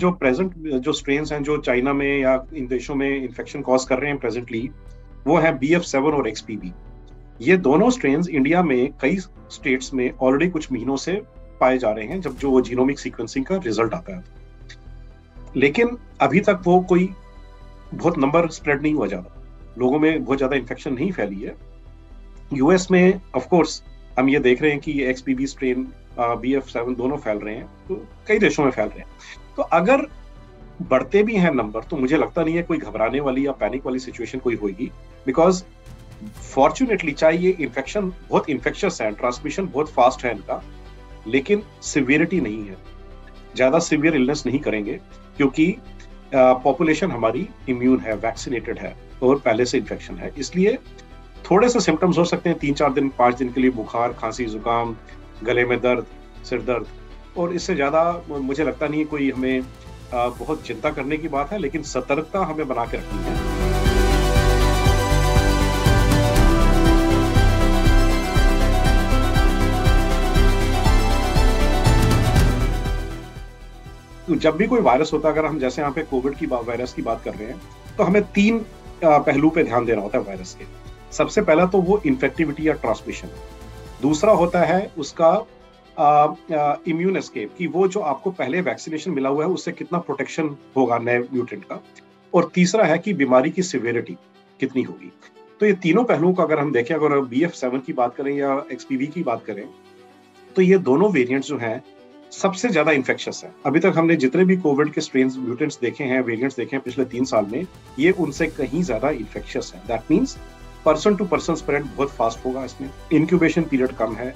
जो प्रेजेंट जो स्ट्रेन्स हैं जो चाइना में या इन देशों में इन्फेक्शन कॉज कर रहे हैं प्रेजेंटली, वो है BF7 और XBB। ये दोनों स्ट्रेन्स इंडिया में कई स्टेट्स में ऑलरेडी कुछ महीनों से पाए जा रहे हैं, जब जो वो जीनोमिक सीक्वेंसिंग का रिजल्ट आता है। लेकिन अभी तक वो कोई बहुत नंबर स्प्रेड नहीं हुआ, ज्यादा लोगों में बहुत ज्यादा इन्फेक्शन नहीं फैली है। यूएस में ऑफ कोर्स हम ये देख रहे हैं कि ये XBB स्ट्रेन BF7 दोनों फैल रहे हैं, तो कई देशों में फैल रहे हैं। तो अगर बढ़ते भी हैं नंबर, तो मुझे लगता नहीं है कोई घबराने वाली या पैनिक वाली सिचुएशन कोई होगी, बिकॉज फॉर्चुनेटली चाहे ये इन्फेक्शन बहुत इन्फेक्शियस है, ट्रांसमिशन बहुत फास्ट है इनका, लेकिन सिवियरिटी नहीं है, ज्यादा सिवियर इलनेस नहीं करेंगे, क्योंकि पॉपुलेशन हमारी इम्यून है, वैक्सीनेटेड है और पहले से इन्फेक्शन है। इसलिए थोड़े से सिम्टम्स हो सकते हैं 3-4 दिन 5 दिन के लिए, बुखार, खांसी, जुकाम, गले में दर्द, सिर दर्द, और इससे ज्यादा मुझे लगता नहीं है कोई हमें बहुत चिंता करने की बात है, लेकिन सतर्कता हमें बना के रखनी है। तो जब भी कोई वायरस होता है, अगर हम जैसे यहाँ पे कोविड की वायरस की बात कर रहे हैं, तो हमें 3 पहलू पे ध्यान देना होता है वायरस के। सबसे पहला तो वो इन्फेक्टिविटी या ट्रांसमिशन, दूसरा होता है उसका इम्यून एस्केप, कि वो जो आपको पहले वैक्सीनेशन मिला हुआ है उससे कितना प्रोटेक्शन होगा नए म्यूटेंट का, और तीसरा है कि बीमारी की सिवियरिटी कितनी होगी। तो ये तीनों पहलुओं का अगर हम देखें, अगर BF7 की बात करें या XBB की बात करें, तो ये दोनों वेरिएंट्स जो हैं सबसे ज्यादा इन्फेक्शियस है। अभी तक हमने जितने भी कोविड के स्ट्रेन्स, म्यूटेंट्स देखे हैं, वेरिएंट्स देखे हैं पिछले 3 साल में, ये उनसे कहीं ज्यादा इन्फेक्शियस है। That means person to person spread बहुत फास्ट होगा, इसमें इंक्यूबेशन पीरियड कम है।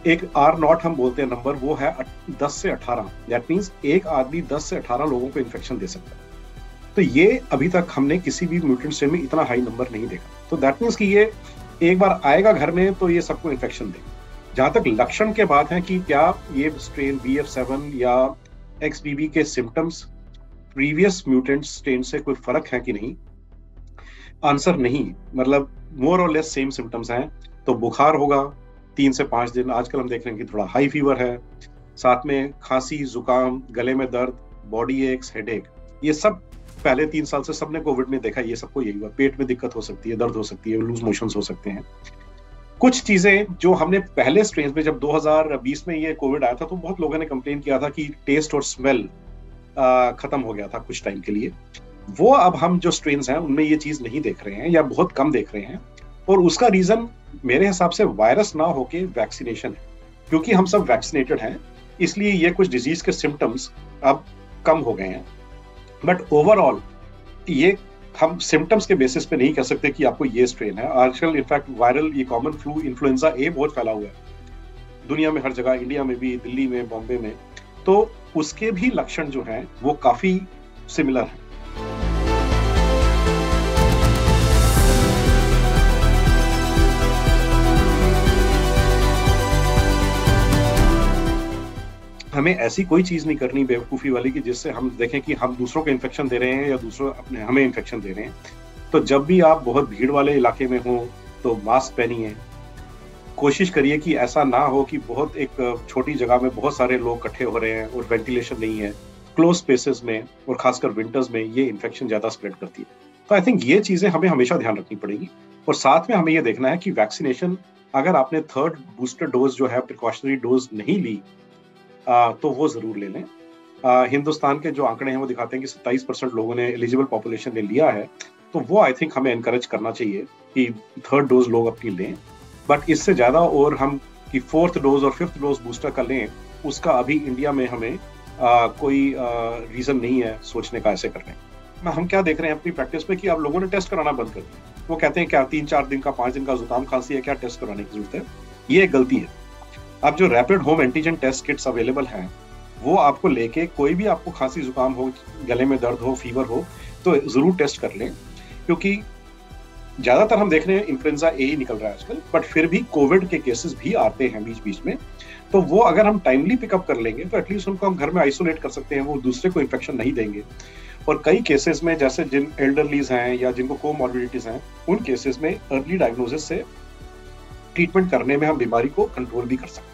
एक R0 हम बोलते हैं नंबर, वो है 10 से 18। दैट मीन्स एक आदमी 10 से 18 लोगों को इन्फेक्शन दे सकता है। तो ये अभी तक हमने किसी भी म्यूटेंट स्ट्रेन में इतना हाई नंबर नहीं देखा। तो दैट मीन्स कि ये एक बार आएगा घर में तो ये सबको इन्फेक्शन देगा। जहां तक लक्षण के बात है कि क्या ये स्ट्रेन BF7 या XBB के सिम्टम्स प्रीवियस म्यूटेंट स्ट्रेन से कोई फर्क है कि नहीं, आंसर नहीं, मतलब मोर और लेस सेम सिम्टम्स हैं। तो बुखार होगा 3 से 5 दिन, आजकल हम देख रहे हैं कि थोड़ा हाई फीवर है, साथ में खांसी, जुकाम, गले में दर्द, बॉडी एक्स, हेडेक, ये सब पहले 3 साल से सबने कोविड में देखा, ये सबको यही हुआ। पेट में दिक्कत हो सकती है, दर्द हो सकती है, लूज मोशंस हो सकते हैं। कुछ चीजें जो हमने पहले स्ट्रेन में, जब 2020 में ये कोविड आया था, तो बहुत लोगों ने कंप्लेन किया था कि टेस्ट और स्मेल खत्म हो गया था कुछ टाइम के लिए। वो अब हम जो स्ट्रेन्स हैं उनमें ये चीज नहीं देख रहे हैं या बहुत कम देख रहे हैं, और उसका रीजन मेरे हिसाब से वायरस ना होके वैक्सीनेशन है, क्योंकि हम सब वैक्सीनेटेड हैं, इसलिए ये कुछ डिजीज के सिम्टम्स अब कम हो गए हैं। बट ओवरऑल ये हम सिम्टम्स के बेसिस पे नहीं कह सकते कि आपको ये स्ट्रेन है। आजकल इनफैक्ट वायरल ये कॉमन फ्लू इन्फ्लुएंजा ए बहुत फैला हुआ है दुनिया में, हर जगह, इंडिया में भी, दिल्ली में, बॉम्बे में, तो उसके भी लक्षण जो हैं वो काफी सिमिलर हैं। हमें ऐसी कोई चीज नहीं करनी बेवकूफी वाली कि जिससे हम देखें कि हम दूसरों को इन्फेक्शन दे रहे हैं या दूसरों अपने हमें इन्फेक्शन दे रहे हैं। तो जब भी आप बहुत भीड़ वाले इलाके में हो तो मास्क पहनिए, कोशिश करिए कि ऐसा ना हो कि बहुत एक छोटी जगह में बहुत सारे लोग इकट्ठे हो रहे हैं और वेंटिलेशन नहीं है, क्लोज स्पेसेस में, और खासकर विंटर्स में ये इन्फेक्शन ज्यादा स्प्रेड करती है। तो आई थिंक ये चीजें हमें हमेशा ध्यान रखनी पड़ेगी। और साथ में हमें ये देखना है कि वैक्सीनेशन, अगर आपने 3rd बूस्टर डोज जो है, प्रिकॉशनरी डोज नहीं ली, तो वो जरूर ले लें। हिंदुस्तान के जो आंकड़े हैं वो दिखाते हैं कि 27% लोगों ने, एलिजिबल पॉपुलेशन ने लिया है, तो वो आई थिंक हमें एनकरेज करना चाहिए कि 3rd डोज लोग अपनी लें। बट इससे ज्यादा और हम कि 4th डोज और 5th डोज बूस्टर का लें, उसका अभी इंडिया में हमें कोई रीजन नहीं है सोचने का ऐसे करने। हम क्या देख रहे हैं अपनी प्रैक्टिस में कि अब लोगों ने टेस्ट कराना बंद कर दिया। वो कहते हैं क्या 3-4 दिन का, 5 दिन का जुकाम खांसी है, क्या टेस्ट कराने की जरूरत है? ये एक गलती है। अब जो rapid home antigen test kits available हैं, वो आपको लेके, कोई भी आपको खांसी जुकाम हो, गले में दर्द हो, फीवर हो, तो जरूर टेस्ट कर लें, क्योंकि ज्यादातर हम देख रहे हैं इन्फ्लुएंजा ए ही निकल रहा है आजकल, बट फिर भी कोविड के केसेस भी आते हैं बीच बीच में। तो वो अगर हम टाइमली पिकअप कर लेंगे तो एटलीस्ट उनको हम घर में आइसोलेट कर सकते हैं, वो दूसरे को इन्फेक्शन नहीं देंगे। और कई केसेस में, जैसे जिन एल्डरलीज हैं या जिनको कोमॉर्बिडिटीज हैं, उन केसेस में अर्ली डायग्नोसिस से ट्रीटमेंट करने में हम बीमारी को कंट्रोल भी कर सकते हैं।